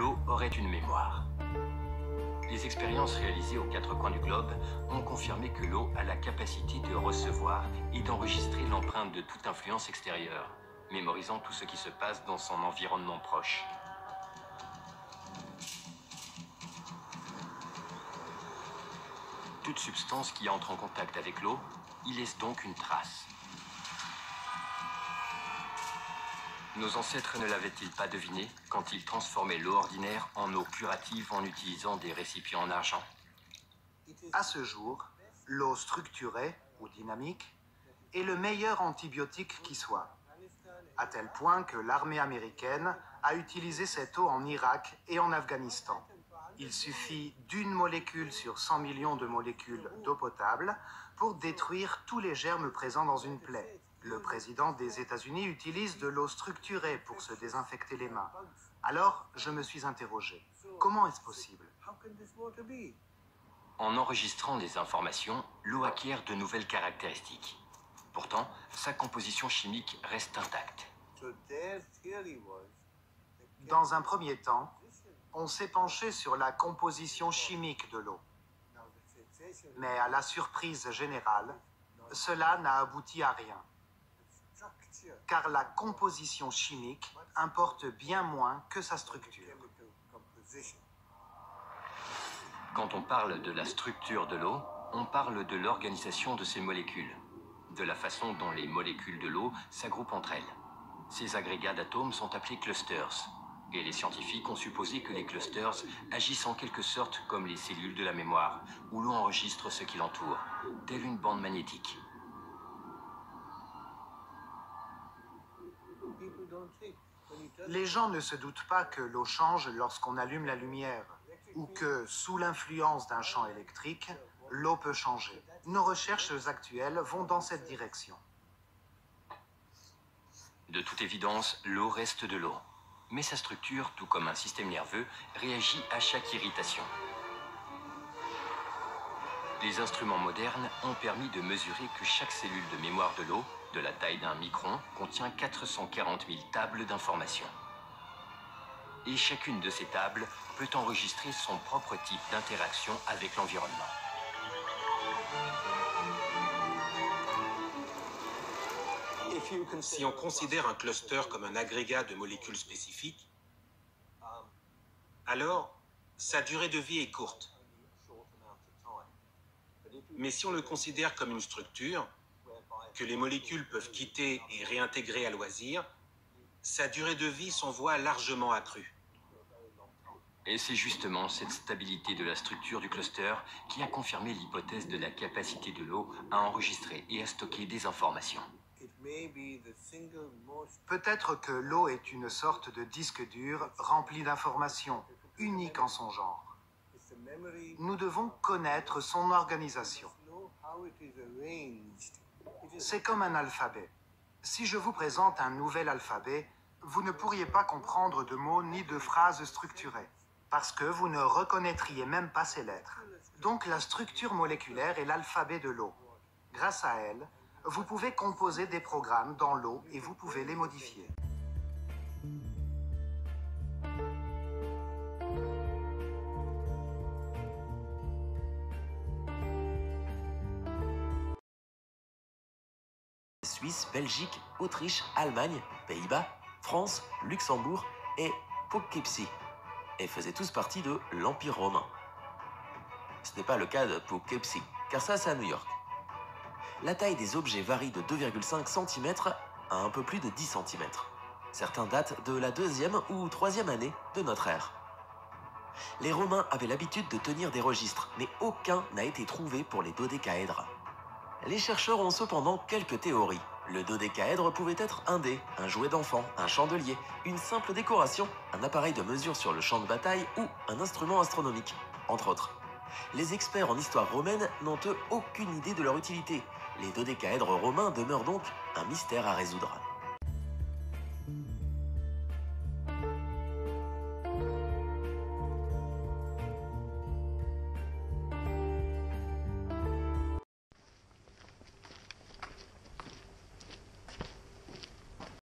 l'eau aurait une mémoire. Les expériences réalisées aux quatre coins du globe ont confirmé que l'eau a la capacité de recevoir et d'enregistrer l'empreinte de toute influence extérieure, mémorisant tout ce qui se passe dans son environnement proche. Toute substance qui entre en contact avec l'eau y laisse donc une trace. Nos ancêtres ne l'avaient-ils pas deviné quand ils transformaient l'eau ordinaire en eau curative en utilisant des récipients en argent? À ce jour, l'eau structurée ou dynamique est le meilleur antibiotique qui soit, à tel point que l'armée américaine a utilisé cette eau en Irak et en Afghanistan. Il suffit d'une molécule sur 100 millions de molécules d'eau potable pour détruire tous les germes présents dans une plaie. Le président des États-Unis utilise de l'eau structurée pour se désinfecter les mains. Alors, je me suis interrogé, comment est-ce possible? En enregistrant les informations, l'eau acquiert de nouvelles caractéristiques. Pourtant, sa composition chimique reste intacte. Dans un premier temps, on s'est penché sur la composition chimique de l'eau. Mais à la surprise générale, cela n'a abouti à rien. Car la composition chimique importe bien moins que sa structure. Quand on parle de la structure de l'eau, on parle de l'organisation de ses molécules, de la façon dont les molécules de l'eau s'agroupent entre elles. Ces agrégats d'atomes sont appelés clusters, et les scientifiques ont supposé que les clusters agissent en quelque sorte comme les cellules de la mémoire, où l'eau enregistre ce qui l'entoure, telle une bande magnétique. Les gens ne se doutent pas que l'eau change lorsqu'on allume la lumière, ou que, sous l'influence d'un champ électrique, l'eau peut changer. Nos recherches actuelles vont dans cette direction. De toute évidence, l'eau reste de l'eau. Mais sa structure, tout comme un système nerveux, réagit à chaque irritation. Les instruments modernes ont permis de mesurer que chaque cellule de mémoire de l'eau, de la taille d'un micron, contient 440 000 tables d'informations. Et chacune de ces tables peut enregistrer son propre type d'interaction avec l'environnement. Si on considère un cluster comme un agrégat de molécules spécifiques, alors sa durée de vie est courte. Mais si on le considère comme une structure, que les molécules peuvent quitter et réintégrer à loisir, sa durée de vie s'en voit largement accrue. Et c'est justement cette stabilité de la structure du cluster qui a confirmé l'hypothèse de la capacité de l'eau à enregistrer et à stocker des informations. Peut-être que l'eau est une sorte de disque dur rempli d'informations, unique en son genre. Nous devons connaître son organisation. C'est comme un alphabet. Si je vous présente un nouvel alphabet, vous ne pourriez pas comprendre de mots ni de phrases structurées, parce que vous ne reconnaîtriez même pas ces lettres. Donc la structure moléculaire est l'alphabet de l'eau. Grâce à elle, vous pouvez composer des programmes dans l'eau et vous pouvez les modifier. Suisse, Belgique, Autriche, Allemagne, Pays-Bas, France, Luxembourg et Poughkeepsie, et faisaient tous partie de l'Empire romain. Ce n'est pas le cas de Poughkeepsie, car ça c'est à New York. La taille des objets varie de 2,5 cm à un peu plus de 10 cm. Certains datent de la 2e ou 3e année de notre ère. Les Romains avaient l'habitude de tenir des registres, mais aucun n'a été trouvé pour les dodécaèdres. Les chercheurs ont cependant quelques théories. Le dodécaèdre pouvait être un dé, un jouet d'enfant, un chandelier, une simple décoration, un appareil de mesure sur le champ de bataille ou un instrument astronomique, entre autres. Les experts en histoire romaine n'ont eux aucune idée de leur utilité. Les dodécaèdres romains demeurent donc un mystère à résoudre.